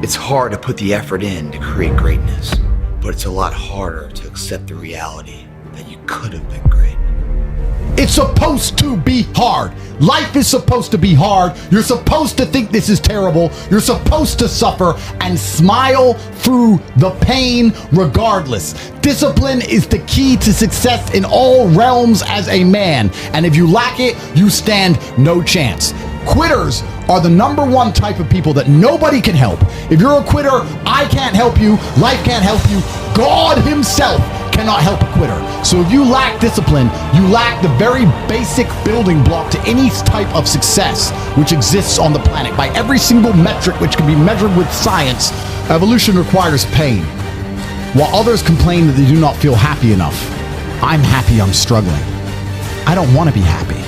It's hard to put the effort in to create greatness, but it's a lot harder to accept the reality that you could have been great. It's supposed to be hard. Life is supposed to be hard. You're supposed to think this is terrible. You're supposed to suffer and smile through the pain regardless. Discipline is the key to success in all realms as a man. And if you lack it, you stand no chance. Quitters are the number one type of people that nobody can help. If you're a quitter, I can't help you. Life can't help you. God himself cannot help a quitter. So if you lack discipline, you lack the very basic building block to any type of success which exists on the planet. By every single metric which can be measured with science, evolution requires pain. While others complain that they do not feel happy enough, I'm happy I'm struggling. I don't want to be happy.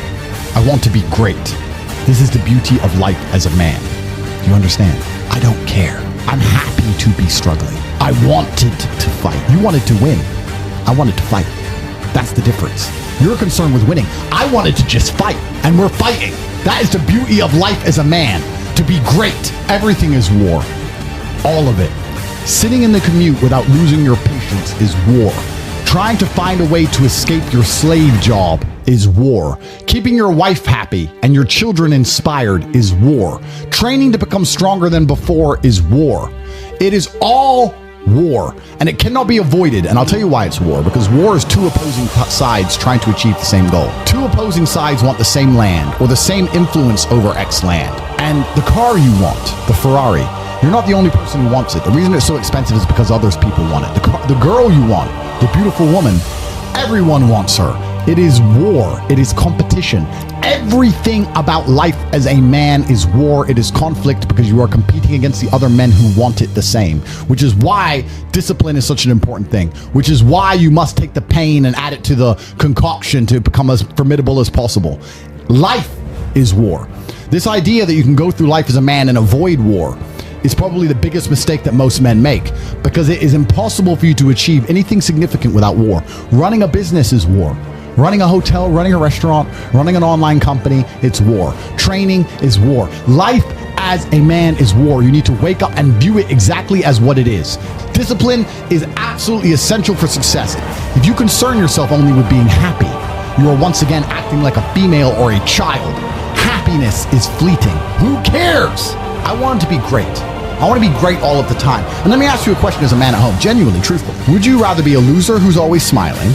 I want to be great. This is the beauty of life as a man. You understand? I don't care. I'm happy to be struggling. I wanted to fight. You wanted to win. I wanted to fight. That's the difference. You're concerned with winning. I wanted to just fight, and we're fighting. That is the beauty of life as a man. To be great. Everything is war. All of it. Sitting in the commute without losing your patience is war. Trying to find a way to escape your slave job is war. Keeping your wife happy and your children inspired is war. Training to become stronger than before is war. It is all war, and it cannot be avoided. And I'll tell you why it's war, because war is two opposing sides trying to achieve the same goal. Two opposing sides want the same land or the same influence over X land. And the car you want, the Ferrari, you're not the only person who wants it. The reason it's so expensive is because others people want it. The girl you want, the beautiful woman, everyone wants her. It is war. It is competition. Everything about life as a man is war. It is conflict because you are competing against the other men who want it the same, which is why discipline is such an important thing, which is why you must take the pain and add it to the concoction to become as formidable as possible. Life is war. This idea that you can go through life as a man and avoid war is probably the biggest mistake that most men make, because it is impossible for you to achieve anything significant without war. Running a business is war. Running a hotel, running a restaurant, running an online company, it's war. Training is war. Life as a man is war. You need to wake up and view it exactly as what it is. Discipline is absolutely essential for success. If you concern yourself only with being happy, you are once again acting like a female or a child. Happiness is fleeting. Who cares? I want to be great. I want to be great all of the time. And let me ask you a question as a man at home, genuinely, truthfully. Would you rather be a loser who's always smiling,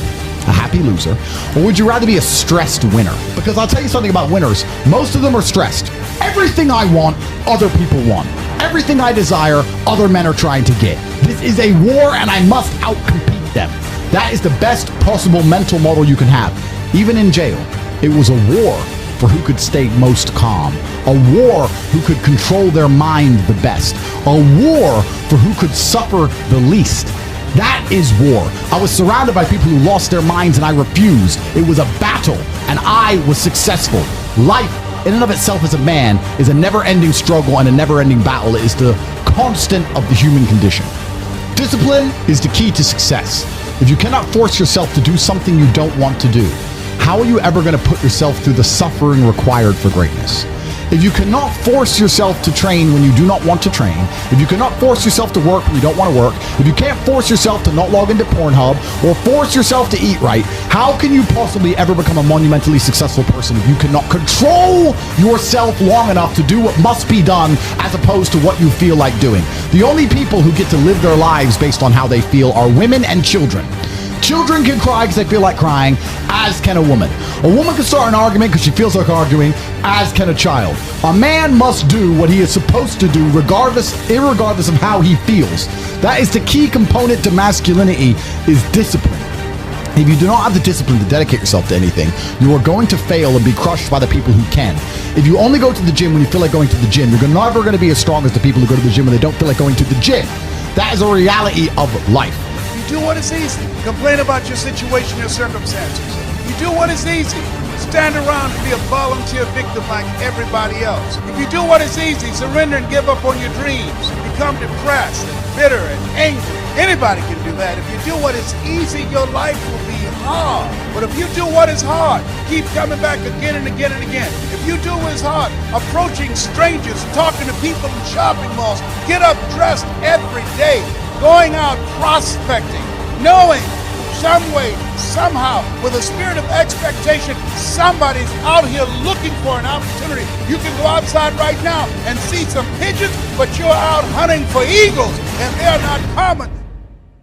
a happy loser, or would you rather be a stressed winner? Because I'll tell you something about winners. Most of them are stressed. Everything I want, other people want. Everything I desire, other men are trying to get. This is a war, and I must outcompete them. That is the best possible mental model you can have. Even in jail, it was a war for who could stay most calm. A war who could control their mind the best. A war for who could suffer the least. That is war. I was surrounded by people who lost their minds and I refused. It was a battle and I was successful. Life in and of itself as a man is a never-ending struggle and a never-ending battle. It is the constant of the human condition. Discipline is the key to success. If you cannot force yourself to do something you don't want to do, how are you ever going to put yourself through the suffering required for greatness? If you cannot force yourself to train when you do not want to train, if you cannot force yourself to work when you don't want to work, if you can't force yourself to not log into Pornhub or force yourself to eat right, how can you possibly ever become a monumentally successful person if you cannot control yourself long enough to do what must be done as opposed to what you feel like doing? The only people who get to live their lives based on how they feel are women and children. Children can cry because they feel like crying, as can a woman. A woman can start an argument because she feels like arguing, as can a child. A man must do what he is supposed to do irregardless of how he feels. That is the key component to masculinity, is discipline. If you do not have the discipline to dedicate yourself to anything, you are going to fail and be crushed by the people who can. If you only go to the gym when you feel like going to the gym, you're never going to be as strong as the people who go to the gym when they don't feel like going to the gym. That is a reality of life. You do what is easy. Complain about your situation, your circumstances. You do what is easy. Stand around and be a volunteer victim like everybody else. If you do what is easy, surrender and give up on your dreams. Become depressed and bitter and angry. Anybody can do that. If you do what is easy, your life will be hard. But if you do what is hard, keep coming back again and again and again. If you do what is hard, approaching strangers, talking to people in shopping malls, get up dressed every day, going out prospecting, knowing some way, somehow, with a spirit of expectation, somebody's out here looking for an opportunity. You can go outside right now and see some pigeons, but you're out hunting for eagles, and they're not common.